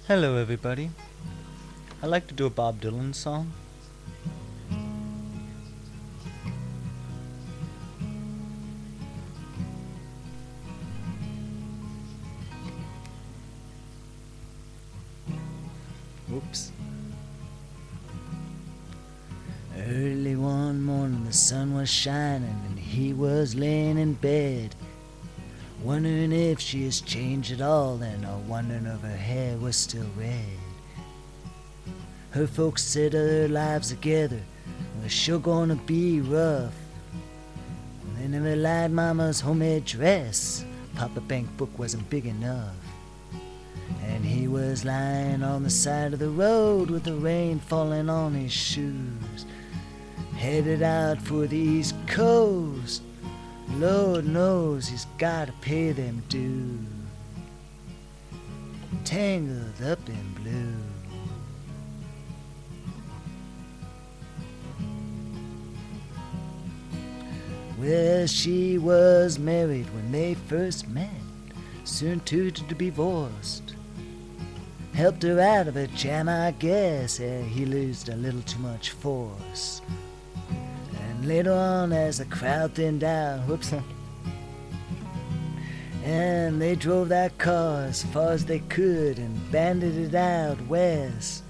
Hello everybody. I'd like to do a Bob Dylan song. Whoops. Early one morning the sun was shining and he was laying in bed, wondering if she has changed at all, and wondering if her hair was still red. Her folks said their lives together was sure gonna be rough. They never lied Mama's homemade dress. Papa Bank book wasn't big enough. And he was lying on the side of the road with the rain falling on his shoes, headed out for the East Coast. Lord knows he's gotta pay them dues. Tangled up in blue. Well, she was married when they first met, soon to be divorced. Helped her out of a jam, I guess. He used a little too much force. And later on, as the crowd thinned out, whoops, and they drove that car as far as they could and banded it out west,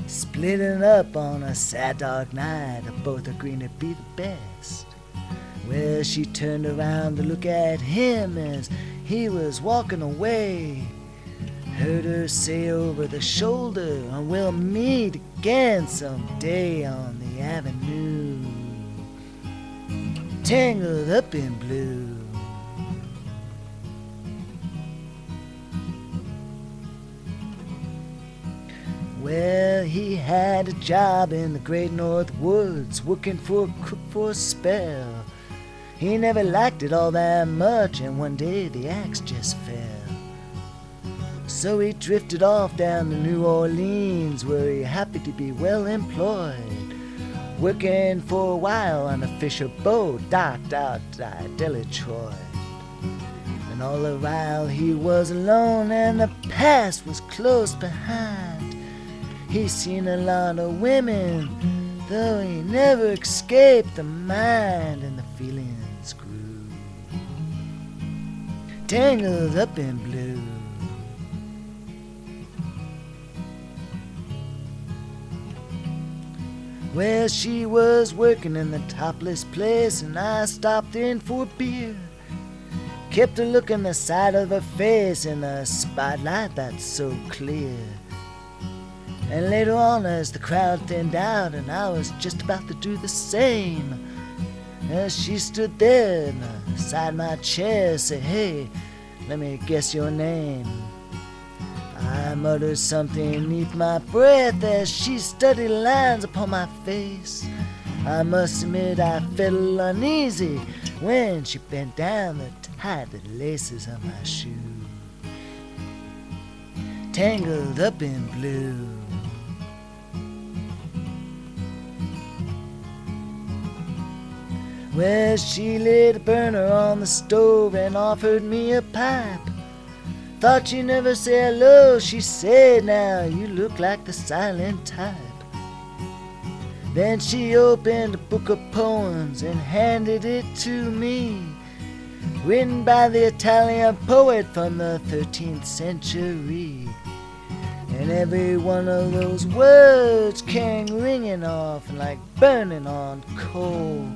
splitting up on a sad dark night, both agreeing to be the best. Well, she turned around to look at him as he was walking away. Heard her say over the shoulder, we'll meet again someday on the avenue. Tangled up in blue. Well, he had a job in the great North Woods, working for a cook for a spell. He never liked it all that much, and one day the axe just fell. So he drifted off down to New Orleans, where he happened to be well employed, working for a while on a fisher boat docked out at Detroit. And all the while he was alone, and the past was close behind. He seen a lot of women, though he never escaped the mind, and the feelings grew. Tangled up in blue. Well, she was working in the topless place, and I stopped in for a beer. Kept a look in the side of her face in the spotlight that's so clear. And later on, as the crowd thinned out, and I was just about to do the same, as she stood there beside my chair, say, "Hey, let me guess your name." I muttered something neath my breath as she studied lines upon my face. I must admit I felt a little uneasy when she bent down to tie the laces of my shoe. Tangled up in blue. Well, she lit a burner on the stove and offered me a pipe. Thought she'd never say hello, she said, "Now you look like the silent type." Then she opened a book of poems and handed it to me, written by the Italian poet from the 13th century. And every one of those words came ringing off like burning on coal,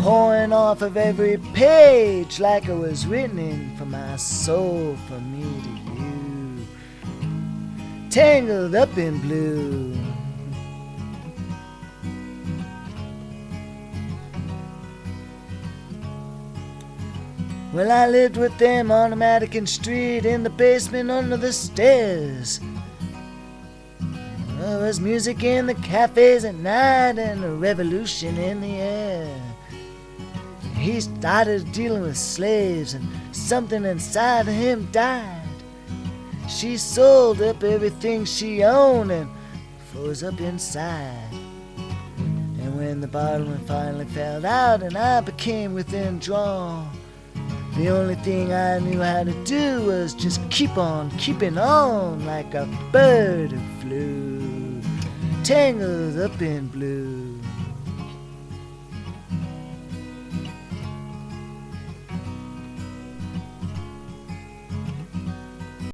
pouring off of every page like it was written in from my soul, from me to you. Tangled up in blue. Well, I lived with them on Madigan Street, in the basement under the stairs. There was music in the cafes at night and a revolution in the air. He started dealing with slaves, and something inside of him died. She sold up everything she owned and froze up inside. And when the bottle finally fell out and I became withdrawn, The only thing I knew how to do was just keep on keeping on like a bird who flew, tangled up in blue.